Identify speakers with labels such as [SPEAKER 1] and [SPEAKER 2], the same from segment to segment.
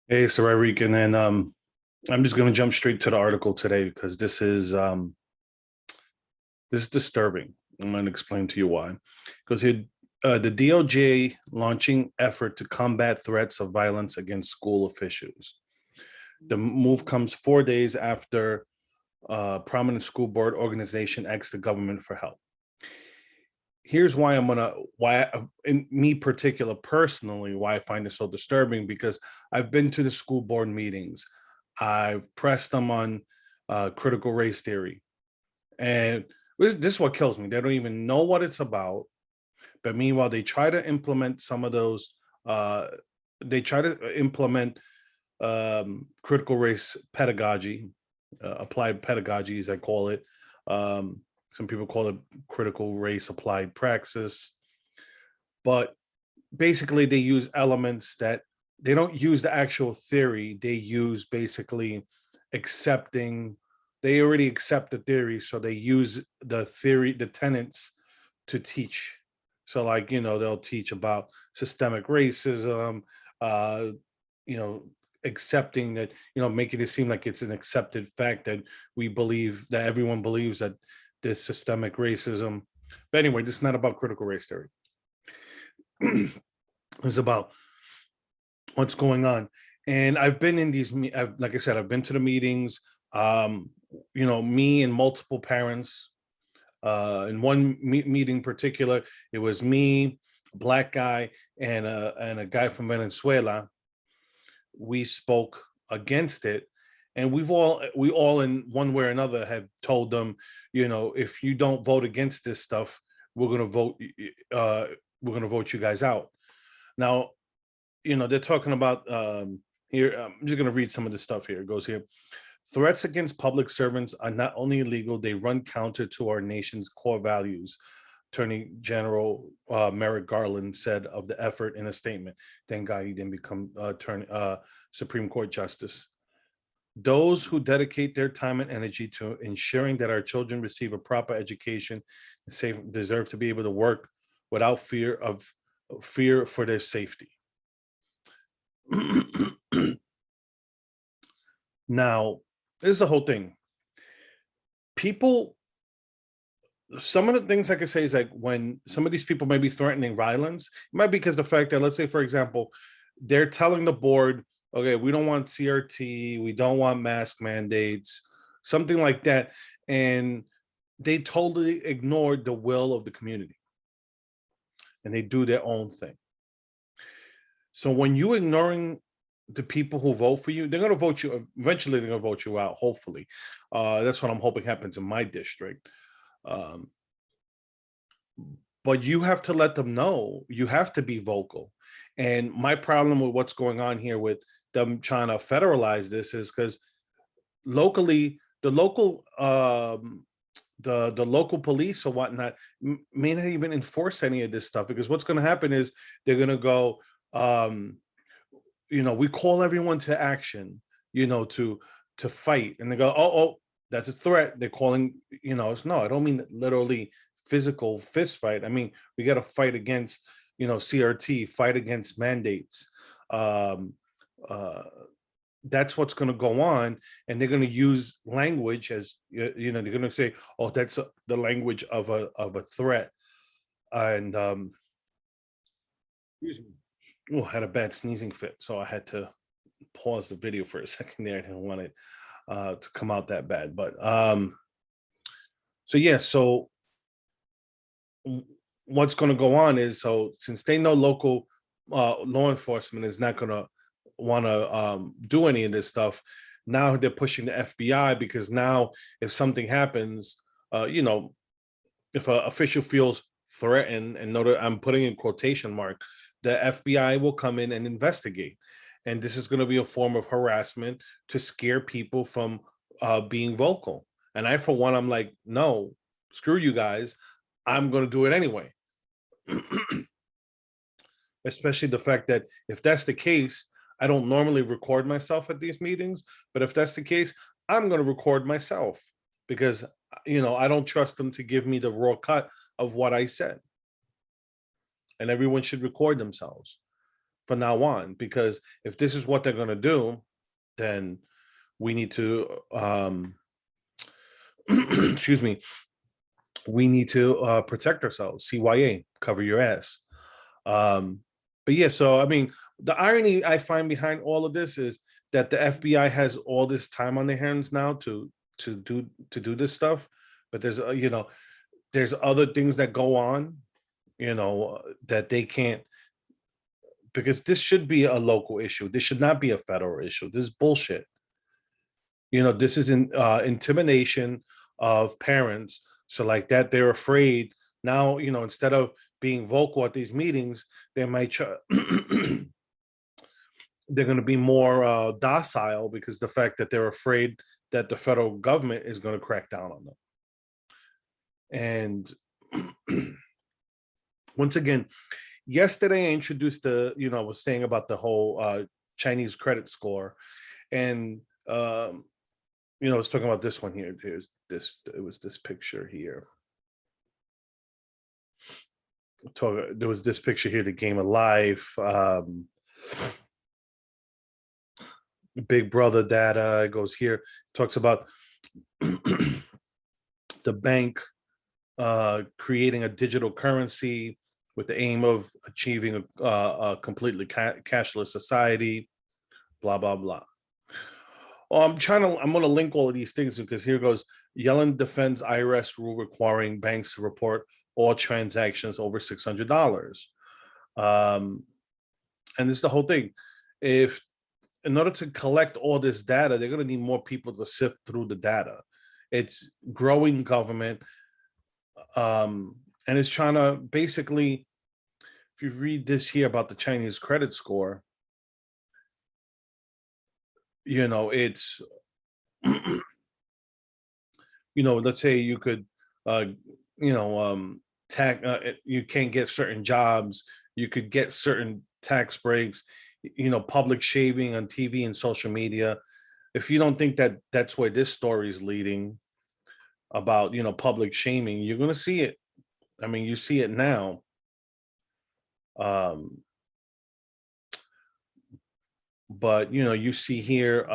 [SPEAKER 1] Hey, Sararikan, and I'm just going to jump straight to the article today because this is disturbing. I'm going to explain to you why. Because here, the DOJ launching effort to combat threats of violence against school officials. The move comes 4 days after prominent school board organization asked the government for help. Here's why in me particular personally, why I find this so disturbing, because I've been to the school board meetings. I've pressed them on critical race theory. And this is what kills me. They don't even know what it's about. But meanwhile, they try to implement some of those, uh, they try to implement critical race pedagogy, applied pedagogy, as I call it. Um, some people call it critical race applied praxis. But basically, they use elements that they don't use the actual theory. They use basically accepting, they already accept the theory. So they use the theory, the tenets to teach. So, like, they'll teach about systemic racism, uh, you know, accepting that, making it seem like it's an accepted fact that we believe that everyone believes that there's systemic racism. But anyway, this is not about critical race theory. It's about what's going on. And I've been in these, like I said, I've been to the meetings. Me and multiple parents. In one meeting in particular, it was me, a black guy, and a guy from Venezuela. We spoke against it, and we all in one way or another have told them, if you don't vote against this stuff, we're gonna vote. We're gonna vote you guys out. Now, they're talking about here. I'm just going to read some of the stuff here. It goes here. Threats against public servants are not only illegal, they run counter to our nation's core values. Attorney General Merrick Garland said of the effort in a statement. Thank God he didn't become Supreme Court Justice. Those who dedicate their time and energy to ensuring that our children receive a proper education and safe deserve to be able to work without fear for their safety. Now, this is the whole thing. People, some of the things I could say is like when some of these people may be threatening violence, it might be because the fact that, let's say, for example, they're telling the board, okay, we don't want CRT, we don't want mask mandates, something like that. And they totally ignored the will of the community and they do their own thing. So when you ignoring the people who vote for you, they're going to vote you. Eventually, they're going to vote you out. Hopefully, that's what I'm hoping happens in my district. Um, but you have to let them know. You have to be vocal. And my problem with what's going on here with them trying to federalize this is because locally, the local police or whatnot may not even enforce any of this stuff, because what's going to happen is they're going to go. We call everyone to action, to fight, and they go, oh, that's a threat. They're calling, it's no, I don't mean literally physical fist fight. I mean, we got to fight against, CRT, fight against mandates. Um, uh, that's what's going to go on, and they're going to use language as, they're going to say, oh, that's the language of a threat. And excuse me. Oh, I had a bad sneezing fit, so I had to pause the video for a second there. I didn't want it to come out that bad. But so yeah, so what's going to go on is, so since they know local law enforcement is not going to want to do any of this stuff, now they're pushing the FBI, because now if something happens, if an official feels threatened, and note I'm putting in quotation mark, the FBI will come in and investigate. And this is going to be a form of harassment to scare people from being vocal. And I, for one, I'm like, no, screw you guys. I'm going to do it anyway. Especially the fact that if that's the case, I don't normally record myself at these meetings, but if that's the case, I'm going to record myself, because, I don't trust them to give me the raw cut of what I said. And everyone should record themselves. from now on, because if this is what they're going to do, then we need to excuse me, we need to protect ourselves. CYA, cover your ass. Um, but yeah, so I mean, the irony I find behind all of this is that the FBI has all this time on their hands now to do this stuff, but there's there's other things that go on, that they can't, because this should be a local issue. This should not be a federal issue. This is bullshit. This is intimidation of parents. So like that, they're afraid now. Instead of being vocal at these meetings, they might try. They're going to be more docile because the fact that they're afraid that the federal government is going to crack down on them. And once again, yesterday I introduced I was saying about the whole Chinese credit score, and I was talking about this one here. Here's this. It was this picture here. There was this picture here, the game of life. Big Brother data goes here, talks about the bank creating a digital currency with the aim of achieving a completely cashless society, blah, blah, blah. I'm going to link all of these things because here goes, Yellen defends IRS rule requiring banks to report all transactions over $600. And this is the whole thing. In order to collect all this data, they're going to need more people to sift through the data. It's growing government. And it's trying to basically, if you read this here about the Chinese credit score, it's, let's say you could, you can't get certain jobs, you could get certain tax breaks, public shaming on TV and social media. If you don't think that that's where this story is leading about, public shaming, you're going to see it. I mean, you see it now. But, you see here,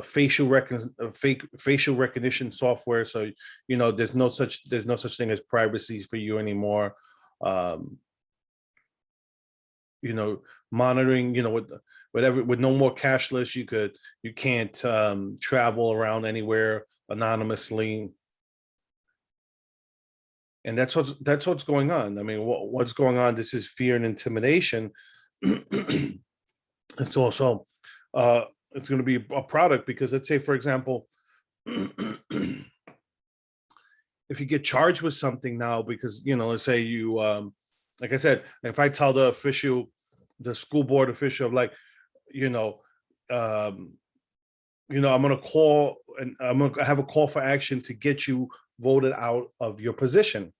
[SPEAKER 1] facial recognition software. So, there's no such thing as privacy for you anymore. Monitoring, with no more cashless, you can't travel around anywhere anonymously. And that's what's going on. I mean, what's going on? This is fear and intimidation. It's also it's going to be a product, because let's say, for example, if you get charged with something now, because let's say you like I said, if I tell the school board official, like, I'm going to call and I'm going to have a call for action to get you voted out of your position.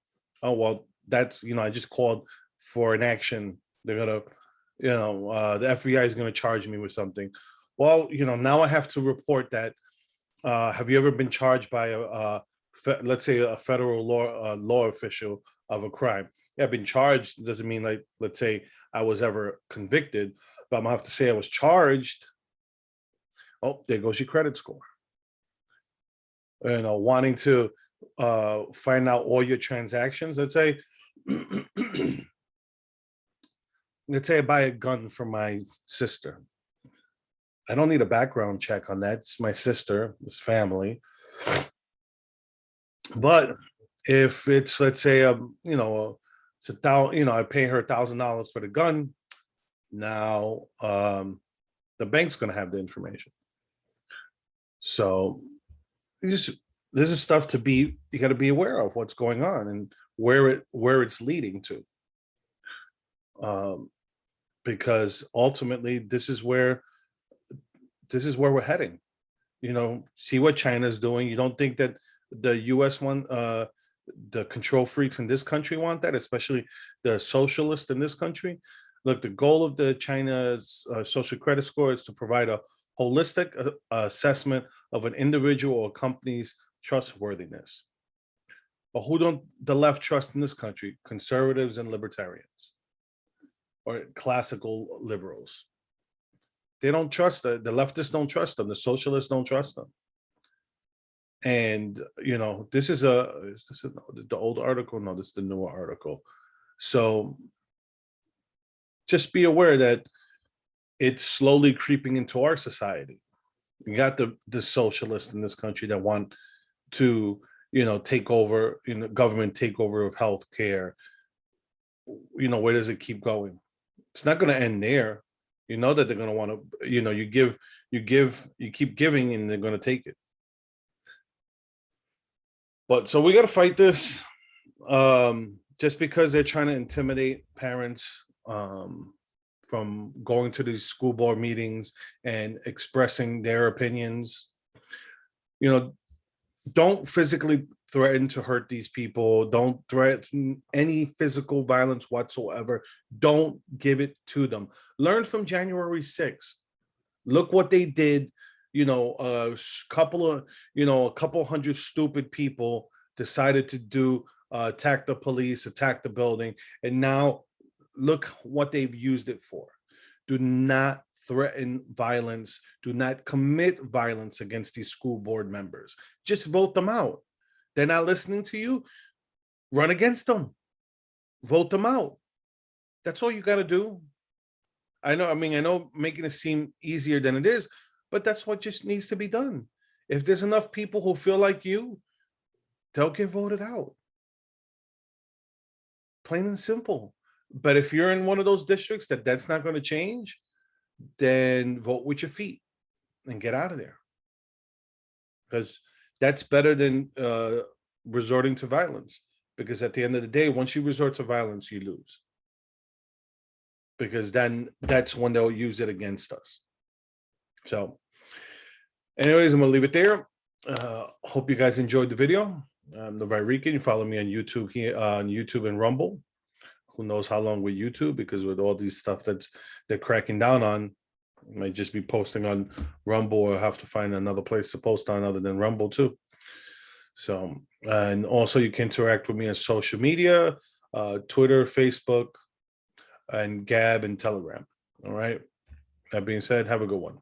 [SPEAKER 1] Oh, well, that's, I just called for an action. They're going to, the FBI is going to charge me with something. Well, now I have to report that. Have you ever been charged by let's say a federal law official of a crime? Yeah, I've been charged. Doesn't mean, like, let's say I was ever convicted, but I'm gonna have to say I was charged. Oh, there goes your credit score. Wanting to find out all your transactions. Let's say, I buy a gun for my sister. I don't need a background check on that. It's my sister, it's family. But if it's, let's say, it's I pay her $1,000 for the gun. Now, the bank's going to have the information. So this is stuff you got to be aware of what's going on and where it's leading to. Because ultimately, this is where we're heading. See what China's doing. You don't think that the US the control freaks in this country want that, especially the socialists in this country? Look, the goal of the China's social credit score is to provide a holistic assessment of an individual or company's trustworthiness. But who don't the left trust in this country? Conservatives and libertarians. or classical liberals. They don't trust the leftists don't trust them. The socialists don't trust them. And this is the old article? No, this is the newer article. So just be aware that it's slowly creeping into our society. You got the socialists in this country that want to, take over, government takeover of healthcare. Where does it keep going? It's not going to end there. You know that they're going to want to, you keep giving and they're going to take it. But so we got to fight this. Just because they're trying to intimidate parents from going to these school board meetings and expressing their opinions, don't physically threaten to hurt these people. Don't threaten any physical violence whatsoever. Don't give it to them. Learn from January 6th. Look what they did. A couple hundred stupid people decided to attack the police, attack the building, and now look what they've used it for. Do not threaten violence. Do not commit violence against these school board members. Just vote them out. They're not listening to you. Run against them. Vote them out. That's all you got to do. I know making it seem easier than it is, but that's what just needs to be done. If there's enough people who feel like you, they'll get voted out. Plain and simple. But if you're in one of those districts that's not going to change, then vote with your feet and get out of there. Because that's better than resorting to violence. Because at the end of the day, once you resort to violence, you lose. Because then that's when they'll use it against us. So anyways, I'm going to leave it there. Hope you guys enjoyed the video. I'm the Rican. You follow me on YouTube here, on YouTube and Rumble. Who knows how long with YouTube, because with all these stuff they're cracking down on, I might just be posting on Rumble or have to find another place to post on other than Rumble too. So, and also you can interact with me on social media, Twitter, Facebook, and Gab and Telegram. All right. That being said, have a good one.